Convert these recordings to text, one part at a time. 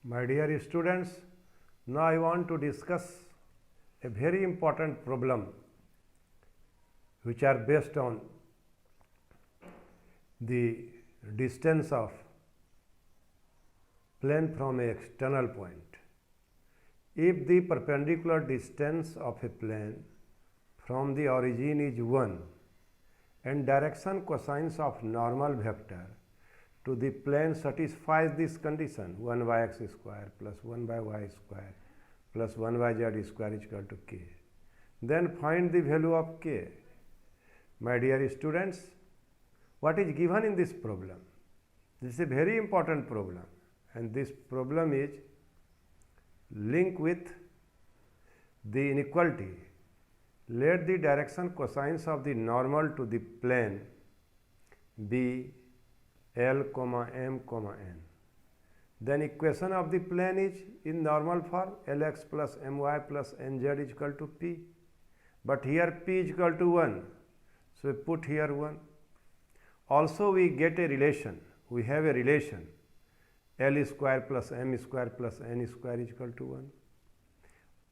My dear students, now I want to discuss a very important problem which are based on the distance of plane from an external point. If the perpendicular distance of a plane from the origin is 1 and direction cosines of normal vector to the plane satisfies this condition, 1 by x square plus 1 by y square plus 1 by z square is equal to k. Then find the value of k. My dear students, what is given in this problem? This is a very important problem, and this problem is linked with the inequality. Let the direction cosines of the normal to the plane be L, M, N. Then equation of the plane is in normal form Lx plus My plus Nz is equal to P. But here P is equal to 1. So we put here 1. Also we get a relation. We have a relation L square plus M square plus N square is equal to 1.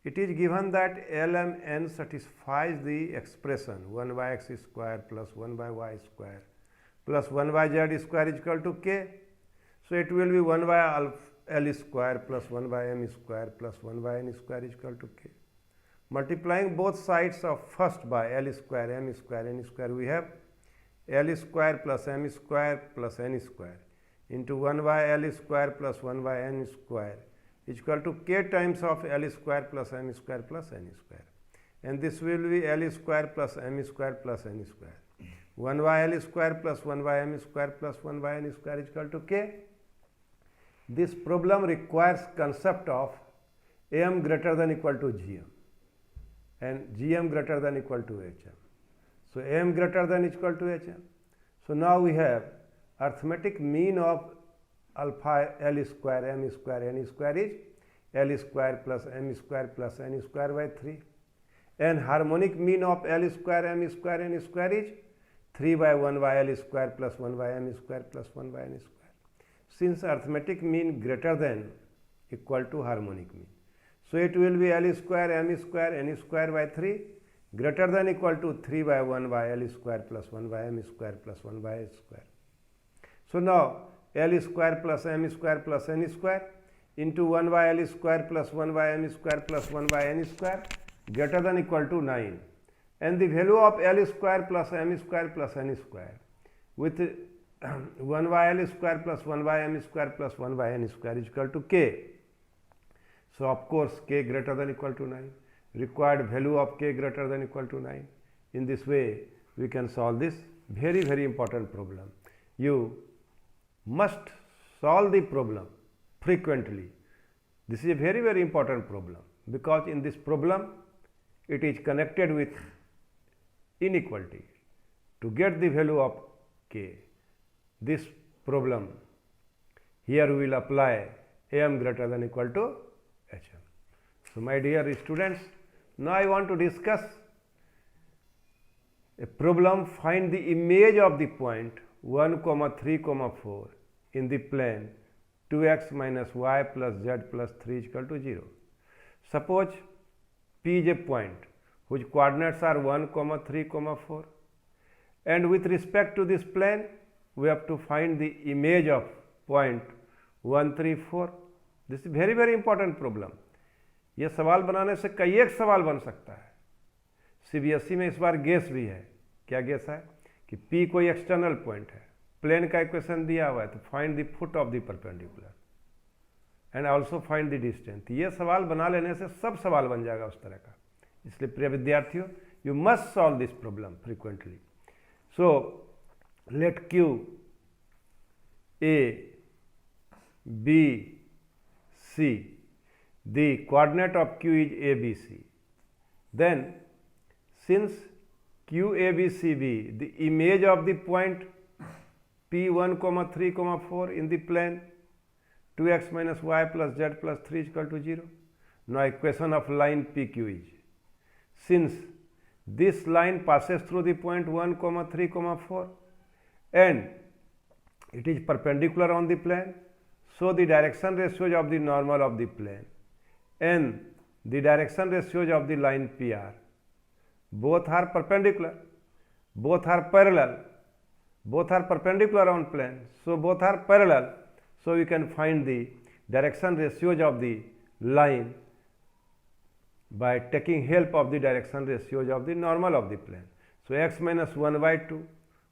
It is given that L and N satisfies the expression 1 by x square plus 1 by y square plus 1 by z square is equal to k. So it will be 1 by L square plus 1 by M square plus 1 by N square is equal to k. Multiplying both sides of first by L square, M square, N square, we have L square plus M square plus N square into 1 by L square plus 1 by N square is equal to k times of L square plus M square plus N square. And this will be L square plus M square plus N square. 1 by L square plus 1 by M square plus 1 by N square is equal to k. This problem requires concept of am greater than equal to gm and gm greater than equal to hm. So am greater than equal to hm. So now we have arithmetic mean of alpha L square, M square, N square is L square plus M square plus N square by 3, and harmonic mean of L square, M square, N square is 3 by 1 by L square plus 1 by M square plus 1 by N square. Since arithmetic mean greater than equal to harmonic mean, so it will be L square, M square, N square by 3 greater than equal to 3 by 1 by L square plus 1 by M square plus 1 by N square. So now L square plus M square plus N square into 1 by L square plus 1 by M square plus 1 by N square greater than equal to 9. And the value of L square plus M square plus N square with 1 by L square plus 1 by M square plus 1 by N square is equal to k. So of course k greater than equal to 9. Required value of k greater than equal to 9. In this way we can solve this very important problem. You must solve the problem frequently. This is a very important problem, because in this problem it is connected with inequality. To get the value of k, this problem, here we will apply am greater than equal to hm. So my dear students, now I want to discuss a problem. Find the image of the point 1, 3, 4 in the plane 2x minus y plus z plus 3 is equal to 0. Suppose P is a point whose coordinates are 1, 3, 4, and with respect to this plane we have to find the image of point 1, 3, 4. This is very important problem. यह सवाल बनाने से कई एक सवाल बन सकता है. CBSE में इस बार गेस भी है. क्या गेस है कि P कोई एक्सटर्नल पॉइंट है, प्लेन का इक्वेशन दिया हुआ है, तो find the foot of the perpendicular and also find the distance. ये सवाल बना लेने से सब सवाल बन जाएगा उस तरह का. इसलिए प्रिय विद्यार्थियों, you must solve this problem frequently. So let Q A B C, the coordinate of Q is ABC. Then since QABCB, the image of the point P1, 3, 4 in the plane 2x minus y plus z plus 3 is equal to 0. Now equation of line PQ is, since this line passes through the point 1, 3, 4 and it is perpendicular on the plane, So the direction ratios of the normal of the plane and the direction ratios of the line PR both are perpendicular, both are parallel, both are perpendicular on plane, so both are parallel. So we can find the direction ratios of the line by taking help of the direction ratios of the normal of the plane. So x minus 1 by 2,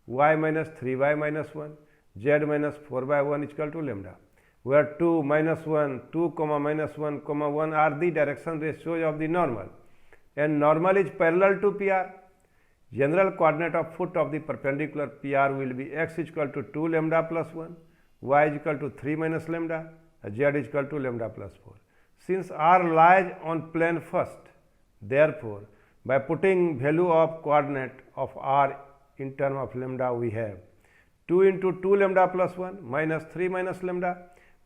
y minus 3y minus 1, z minus 4 by 1 is equal to lambda, where 2 minus 1, 2 comma minus 1 comma 1 are the direction ratios of the normal, and normal is parallel to PR. General coordinate of foot of the perpendicular PR will be x is equal to 2 lambda plus 1, y is equal to 3 minus lambda, z is equal to lambda plus 4. Since r lies on plane first, therefore by putting value of coordinate of r in term of lambda, we have 2 into 2 lambda plus 1 minus 3 minus lambda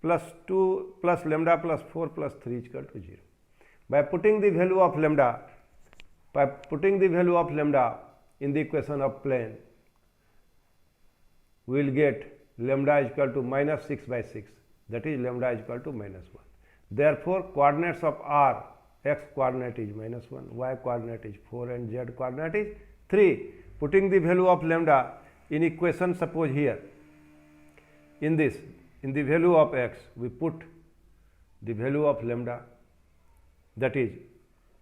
plus 2 plus lambda plus 4 plus 3 is equal to 0. By putting the value of lambda, in the equation of plane, we will get lambda is equal to minus 6 by 6, that is lambda is equal to minus 1. Therefore, coordinates of r, x coordinate is minus 1, y coordinate is 4 and z coordinate is 3. Putting the value of lambda in equation, suppose here in this, in the value of x, we put the value of lambda, that is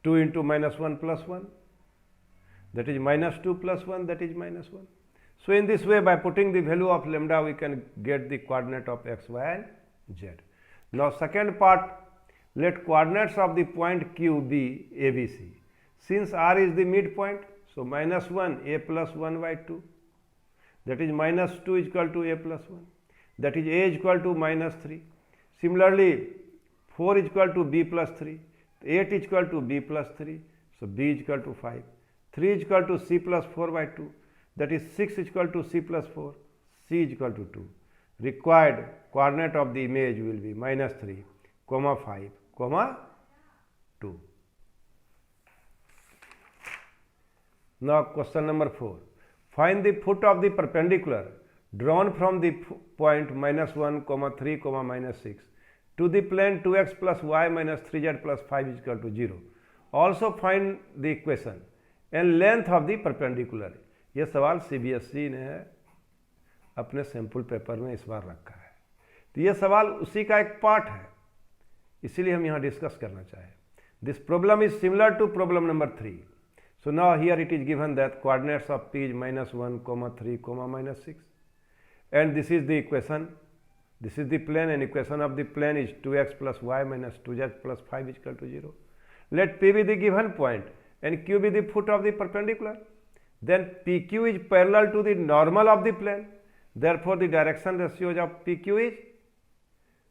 2 into minus 1 plus 1, that is minus 2 plus 1, that is minus 1. So in this way, by putting the value of lambda, we can get the coordinate of x, y and z. Now second part, let coordinates of the point Q be ABC. Since R is the midpoint, so minus 1 a plus 1 by 2, that is minus 2 is equal to a plus 1, that is a is equal to minus 3. Similarly, 4 is equal to b plus 3, 8 is equal to b plus 3, so b is equal to 5, 3 is equal to c plus 4 by 2, that is 6 is equal to c plus 4, c is equal to 2. Required coordinate of the image will be minus 3, comma 5, comma 2. Now question number 4. Find the foot of the perpendicular drawn from the point minus 1, comma 3, comma minus 6 to the plane 2x plus y minus 3z plus 5 is equal to 0. Also find the equation and length of the perpendicular. यह सवाल CBSE ने अपने sample paper में इस बार रखा है, तो यह सवाल उसी का एक पार्ट है, इसीलिए हम यहाँ डिस्कस करना चाहें. This problem is similar to problem number 3. So now here it is given that coordinates of P is minus 1, comma 3, comma minus 6, and this is the equation, this is the plane, and equation of the plane is 2x plus y minus 2z plus 5 is equal to 0. Let P be the given point and Q be the foot of the perpendicular. Then PQ is parallel to the normal of the plane. Therefore, the direction ratios of PQ is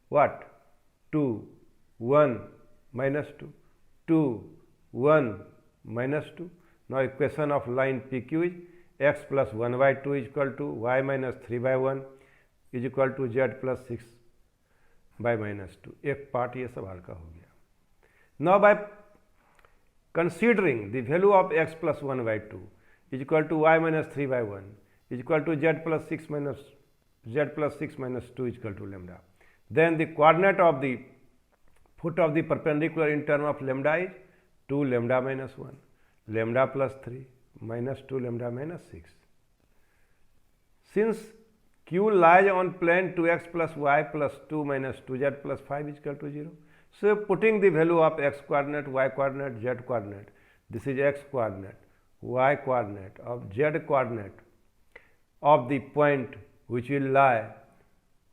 what? 2, 1, minus 2, 2, 1, minus 2. Now, equation of line PQ is x plus 1 by 2 is equal to y minus 3 by 1 is equal to z plus 6 by minus 2. एक part ये सवाल का हो गया. Now, by considering the value of x plus 1 by 2 is equal to y minus 3 by 1 is equal to z plus 6 minus 2 is equal to lambda. Then the coordinate of the foot of the perpendicular in term of lambda is 2 lambda minus 1, lambda plus 3 minus 2 lambda minus 6. Since Q lies on plane 2x plus y plus 2 minus 2z plus 5 is equal to 0. So putting the value of x coordinate, y coordinate, z coordinate, this is x coordinate, y coordinate, of z coordinate of the point which will lie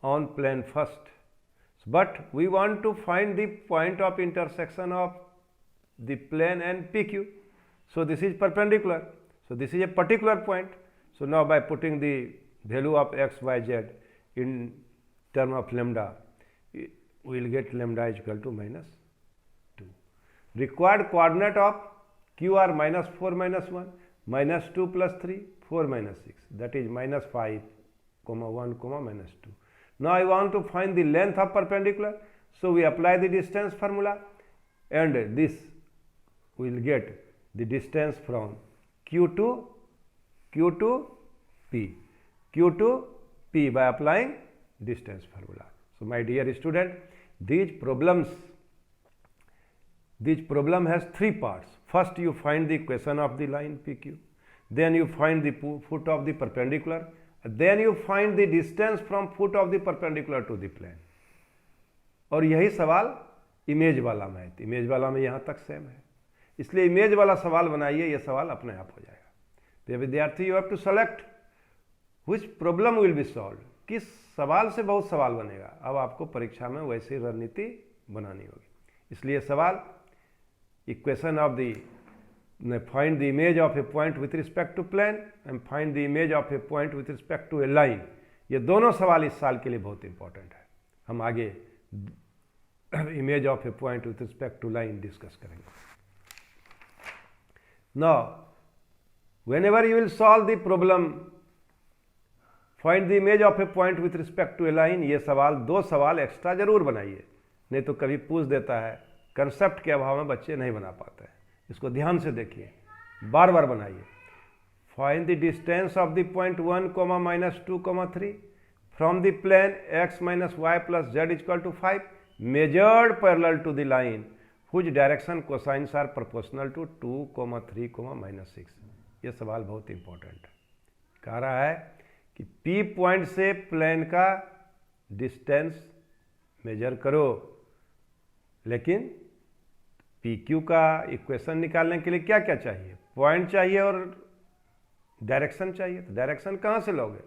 on plane first. But we want to find the point of intersection of the plane and PQ. So this is perpendicular. So this is a particular point. So now by putting the value of x, y, z in term of lambda, we will get lambda is equal to minus 2. Required coordinate of Q are minus 4 minus 1, minus 2 plus 3, 4 minus 6, that is minus 5, comma 1, comma minus 2. Now I want to find the length of perpendicular. So we apply the distance formula, and this we will get the distance from Q to P by applying distance formula. So my dear student, this problem has three parts. First you find the equation of the line PQ, then you find the foot of the perpendicular, then you find the distance from foot of the perpendicular to the plane. और यही सवाल image वाला में है, image वाला में यहाँ तक सेम है, इसलिए इमेज वाला सवाल बनाइए, ये सवाल अपने आप हो जाएगा। तो विद्यार्थी you have to select which problem will be solve, किस सवाल से बहुत सवाल बनेगा। अब आपको परीक्षा में वैसी रणनीति बनानी होगी। इसलिए सवाल equation of the find the image of a point with respect to plane and find the image of a point with respect to a line, ये दोनों सवाल इस साल के लिए बहुत इंपॉर्टेंट है। हम आगे image of a point with respect to line discuss करेंगे। Now whenever you will solve the problem find the image of a point with respect to a line, ये सवाल दो सवाल एक्स्ट्रा जरूर बनाइए, नहीं तो कभी पूछ देता है, कंसेप्ट के अभाव में बच्चे नहीं बना पाते हैं। इसको ध्यान से देखिए, बार बार बनाइए। Find the distance of the point 1, -2, 3 from the plane x - y + z = 5 measured parallel to the line whose direction cosines are proportional to 2, 3, -6। ये सवाल बहुत इंपॉर्टेंट है। कह रहा है कि P पॉइंट से प्लेन का डिस्टेंस मेजर करो, लेकिन PQ का इक्वेशन निकालने के लिए क्या क्या चाहिए? पॉइंट चाहिए और डायरेक्शन चाहिए। तो डायरेक्शन कहाँ से लोगे?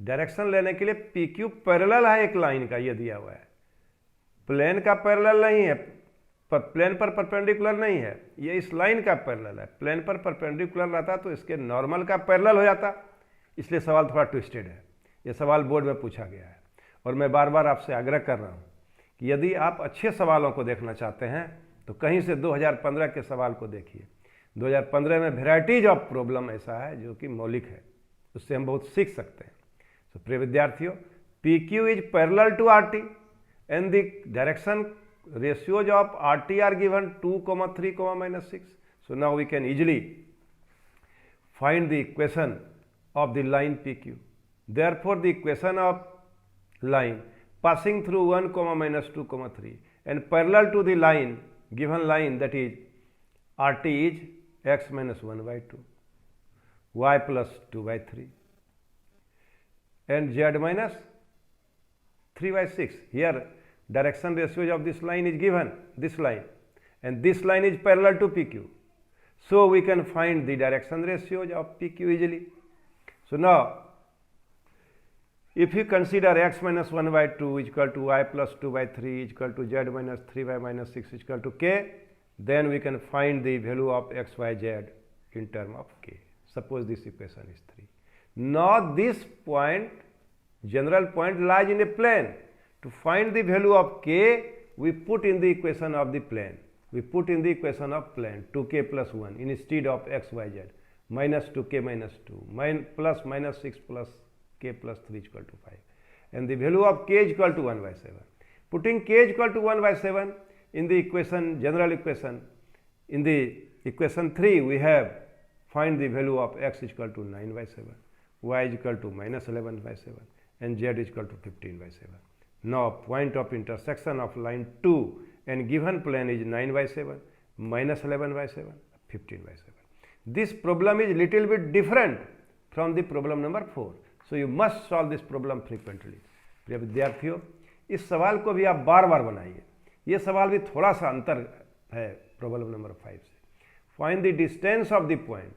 डायरेक्शन लेने के लिए PQ पैरेलल है एक लाइन का, ये दिया हुआ है, प्लेन का पैरेलल नहीं है, पर प्लेन पर परपेंडिकुलर नहीं है, ये इस लाइन का पैरेलल है। प्लेन पर परपेंडिकुलर रहता तो इसके नॉर्मल का पैरेलल हो जाता, इसलिए सवाल थोड़ा ट्विस्टेड है। ये सवाल बोर्ड में पूछा गया है और मैं बार बार आपसे आग्रह कर रहा हूँ कि यदि आप अच्छे सवालों को देखना चाहते हैं तो कहीं से 2015 के सवाल को देखिए। 2015 में वेराइटीज ऑफ प्रॉब्लम ऐसा है जो कि मौलिक है, उससे हम बहुत सीख सकते हैं। तो प्रिय विद्यार्थियों, PQ is parallel to RT and the direction ratios of RT are given 2, 3, -6. So now we can easily find the equation of the line PQ. Therefore, the equation of line passing through 1, -2, 3 and parallel to the line, given line, that is RT is x - 1/2, y + 2/3 and z - 3/6. Here direction ratios of this line is given, this line, and this line is parallel to PQ. So we can find the direction ratios of PQ easily. So now, if you consider x - 1/2 = y + 2/3 = z - 3y - 6 = k, then we can find the value of x, y, z in term of k. Suppose this equation is 3. Now this point, general point, lies in a plane. To find the value of k, we put in the equation of the plane. We put in the equation of plane 2k + 1 instead of x, y, z, -2k - 2, plus -6 plus k + 3 = 5. And the value of k is equal to 1/7. Putting k is equal to 1/7 in the equation, general equation, in the equation 3, we have find the value of x is equal to 9/7, y is equal to -11/7, and z is equal to 15/7. Now point of intersection of line 2 and given plane is 9/7, -11/7, 15/7. This problem is little bit different from the problem number 4. So you must solve this problem frequently. प्रिय विद्यार्थियों, इस सवाल को भी आप बार बार बनाइए। ये सवाल भी थोड़ा सा अंतर है प्रॉब्लम नंबर 5 से। Find the distance of the point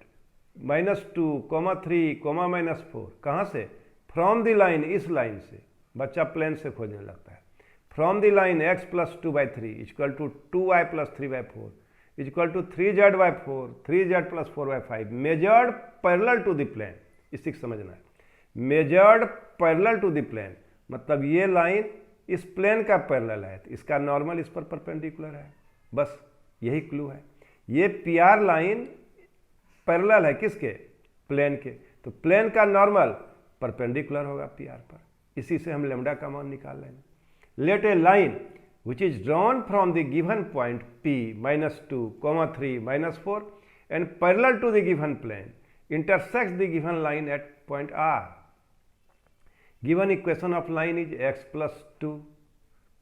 -2, 3, -4, कहाँ से? फ्रॉम द लाइन, इस लाइन से। बच्चा प्लेन से खोजने लगता है। From the line x + 2/3 = 2y + 3/4 = 3z/4, 3z + 4/5 measured parallel to the plane. इसी को समझना है, measured parallel to the plane मतलब ये लाइन इस प्लेन का पैरेलल है, तो इसका नॉर्मल इस पर परपेंडिकुलर है। बस यही क्लू है। ये PR लाइन पैरेलल है किसके? प्लेन के, तो प्लेन का नॉर्मल परपेंडिकुलर होगा PR पर। इसी से हम लैम्डा का मान निकाल लेंगे। Let a line which is drawn from the given point P -2, 3, -4 and parallel to the given plane intersects the given line at point R. Given equation of line is x plus 2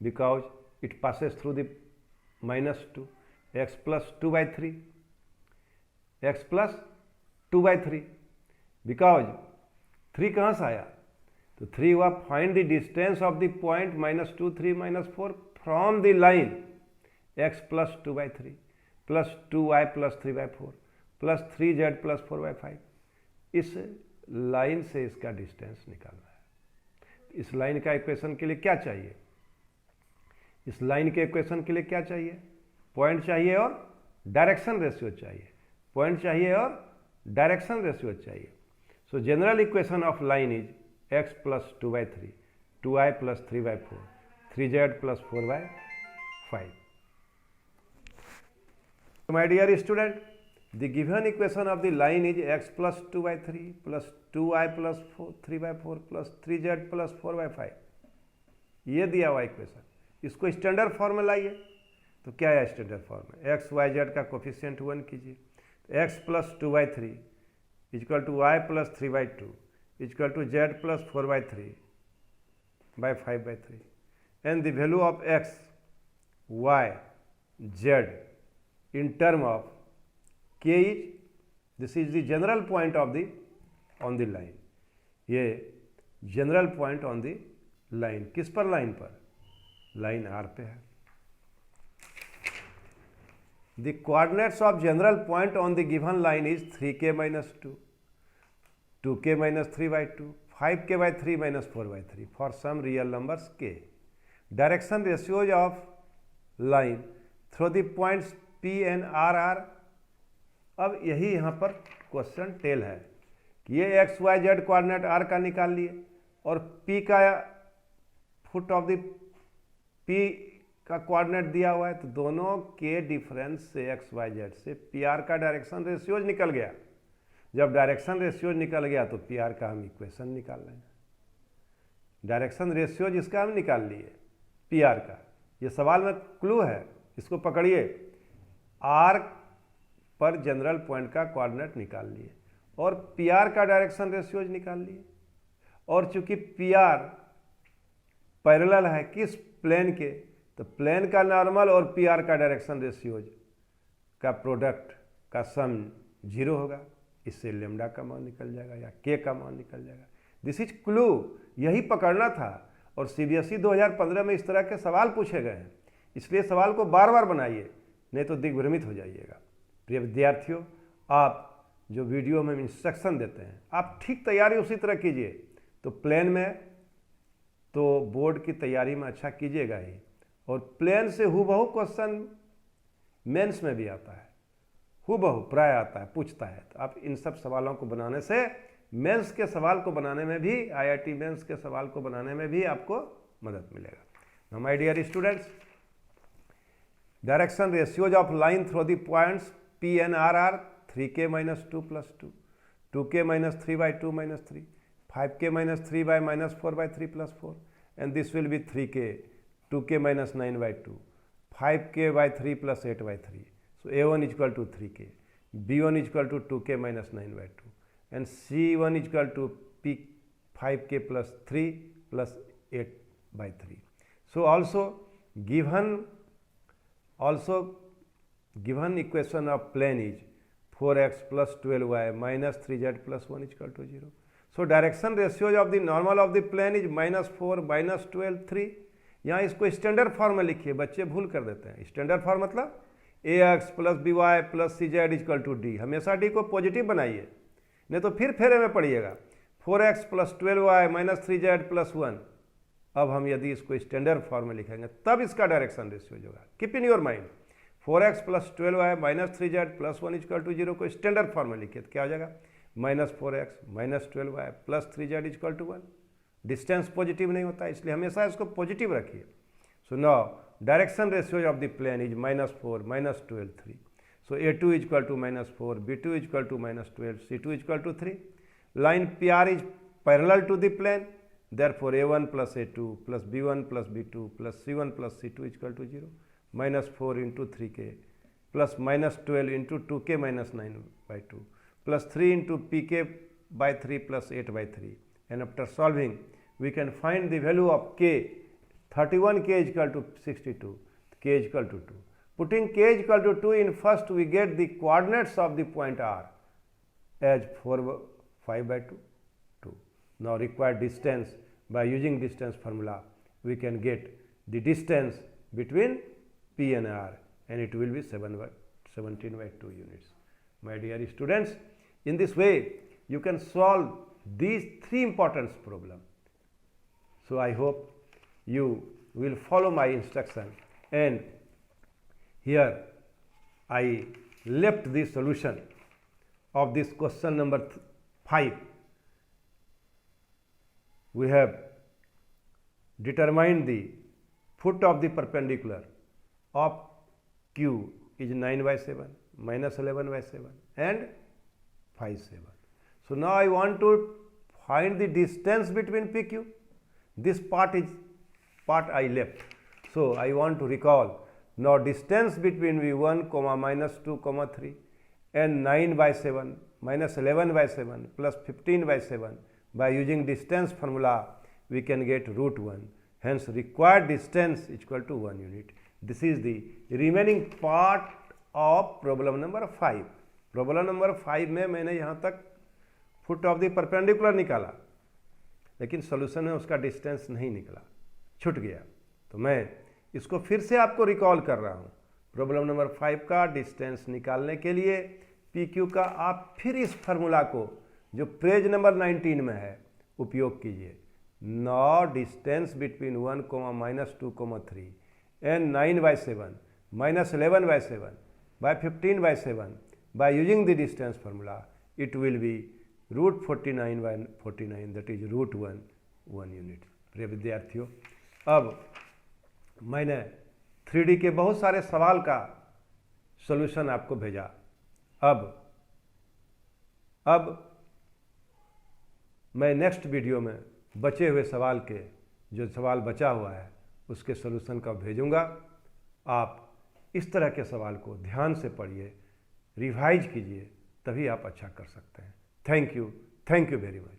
because it passes through the minus 2, x plus 2 by 3, x plus 2 by 3 because 3 कहाँ से आया, तो 3 हुआ find the distance of the point minus 2 3 minus 4 from the line x plus 2 बाई 3 plus 2y plus 3 by 4 plus 3z plus 4 by 5, इस line से इसका distance निकालना है। इस लाइन का इक्वेशन के लिए क्या चाहिए, इस लाइन के इक्वेशन के लिए क्या चाहिए, पॉइंट चाहिए और डायरेक्शन रेशियो चाहिए, पॉइंट चाहिए और डायरेक्शन रेशियो चाहिए। सो general equation of line is x plus 2 बाई 3 2y plus 3 by 4 3z plus 4 by 5। My dear student, the given equation of the line is x plus 2 by 3 plus 2y plus 3 by 4 plus 3z plus 4 by 5, ये दिया हुआ equation, इसको standard form में लाइए। तो क्या है स्टैंडर्ड फॉर्म में, एक्स वाई जेड का कोफिशिएंट 1 कीजिए, तो x प्लस 2 बाई 3 is equal to y plus 3 by 2 is equal to z plus 4 by 3 by 5 by 3 and the value of x y z in term of k is, this is the general point of the on the line, ये general point on the line, किस पर, line पर, line R पे है। The coordinates of general point on the given line is 3k minus 2 2k minus 3 by 2 5k by 3 minus 4 by 3 for some real numbers k। Direction ratios of line through the points P and R। अब यही यहाँ पर question tell है कि ये x y z coordinate R का निकाल लिए और P का फुट ऑफ द P का कोऑर्डिनेट दिया हुआ है, तो दोनों के डिफरेंस से एक्स वाई जेड से PR का डायरेक्शन रेशियोज निकल गया। जब डायरेक्शन रेशियोज निकल गया तो PR का हम इक्वेशन निकाल रहे हैं। डायरेक्शन रेशियोज इसका हम निकाल लिए, PR का। ये सवाल में क्लू है, इसको पकड़िए। R पर जनरल पॉइंट का कोऑर्डिनेट निकाल लिए और PR का डायरेक्शन रेशियोज निकाल लिए, और चूंकि PR पैरेलल है किस प्लेन के, तो प्लेन का नॉर्मल और PR का डायरेक्शन रेशियोज का प्रोडक्ट का सम 0 होगा, इससे लेमडा का मान निकल जाएगा या K का मान निकल जाएगा। दिस इज क्लू, यही पकड़ना था। और CBSE 2015 में इस तरह के सवाल पूछे गए हैं, इसलिए सवाल को बार बार बनाइए, नहीं तो दिग्भ्रमित हो जाइएगा। प्रिय विद्यार्थियों, आप जो वीडियो में इंस्ट्रक्शन देते हैं आप ठीक तैयारी उसी तरह कीजिए, तो प्लेन में तो बोर्ड की तैयारी में अच्छा कीजिएगा ही, और प्लेन से हूबहू क्वेश्चन मेंस में भी आता है, हूबहू प्राय आता है, पूछता है। तो आप इन सब सवालों को बनाने से मेंस के सवाल को बनाने में भी, IIT मेंस के सवाल को बनाने में भी आपको मदद मिलेगा। Now my dear students, direction ratios of line through the points P and R are 3k minus 2 plus 2 2k minus 3 by 2 minus 3 5k minus 3 by minus 4 by 3 plus 4, and this will be 3k 2k minus 9 by 2 5k by 3 plus 8 by 3. So A1 is equal to 3k, B1 is equal to 2k minus 9 by 2, and C1 is equal to P 5k plus 3 plus 8 by 3. So given equation of plane is 4x plus 12y minus 3z plus 1 is equal to 0. So direction ratios of the normal of the plane is -4 -12 3। यहाँ इसको standard form में लिखिए, बच्चे भूल कर देते हैं। Standard form मतलब ax plus by plus cz equal to d, हमेशा d को पॉजिटिव बनाइए, नहीं तो फिर फेरे में पड़िएगा। 4x plus 12y minus 3z plus 1। अब हम यदि इसको स्टैंडर्ड फॉर्म में लिखेंगे तब इसका डायरेक्शन रेशियोज होगा। Keep in your mind, 4x plus 12y minus 3z plus 1 equal to 0 को स्टैंडर्ड फॉर्म में लिखिए तो क्या हो जाएगा, -4x minus 12y plus 3z equal to 1। Distance positive नहीं होता, इसलिए हमेशा इसको पॉजिटिव रखिए। So now direction ratios of the plane is -4 -12 3। So A2 is equal to -4, B2 is equal to -12, C2 is equal to 3। Line PR is parallel to the plane, therefore A1 plus A2 plus B1 plus B2 plus C1 plus C2 is equal to 0, -4 into 3k plus -12 into 2k minus 9 by 2 plus 3 into pk by 3 plus 8 by 3, and after solving we can find the value of k. 31 k is equal to 62, k is equal to 2. Putting k is equal to 2 in first, we get the coordinates of the point R as 5 by 2, 2. Now required distance, by using distance formula, we can get the distance between P and R, and it will be 17 by 2 units. My dear students, in this way you can solve these 3 important problems. So I hope you will follow my instruction, and here I left the solution of this question number 5. We have determined the foot of the perpendicular of Q is 9 by 7, minus 11 by 7 and 5, 7. So now I want to find the distance between PQ. This part I left. So I want to recall now distance between V1, minus 2, 3 and 9 by 7 minus 11 by 7 plus 15 by 7. By using distance formula, we can get root 1. Hence required distance is equal to 1 unit. This is the remaining part of problem number 5. Problem number 5 में मैंने यहाँ तक foot of the perpendicular निकाला, लेकिन solution में उसका distance नहीं निकला, छूट गया। तो मैं इसको फिर से आपको रिकॉल कर रहा हूँ। प्रॉब्लम नंबर 5 का डिस्टेंस निकालने के लिए पी क्यू का आप फिर इस फार्मूला को जो पेज नंबर 19 में है उपयोग कीजिए। Now distance between 1, minus 2, 3 and 9 by 7 minus 11 by 7 by 15 by 7 by using the distance formula, it will be root 49 by 49, that is root 1 unit। प्रिय विद्यार्थियों, अब मैंने 3D के बहुत सारे सवाल का सॉल्यूशन आपको भेजा। अब मैं नेक्स्ट वीडियो में बचे हुए सवाल के जो सवाल बचा हुआ है उसके सॉल्यूशन का भेजूंगा। आप इस तरह के सवाल को ध्यान से पढ़िए, रिवाइज कीजिए, तभी आप अच्छा कर सकते हैं। Thank you very much.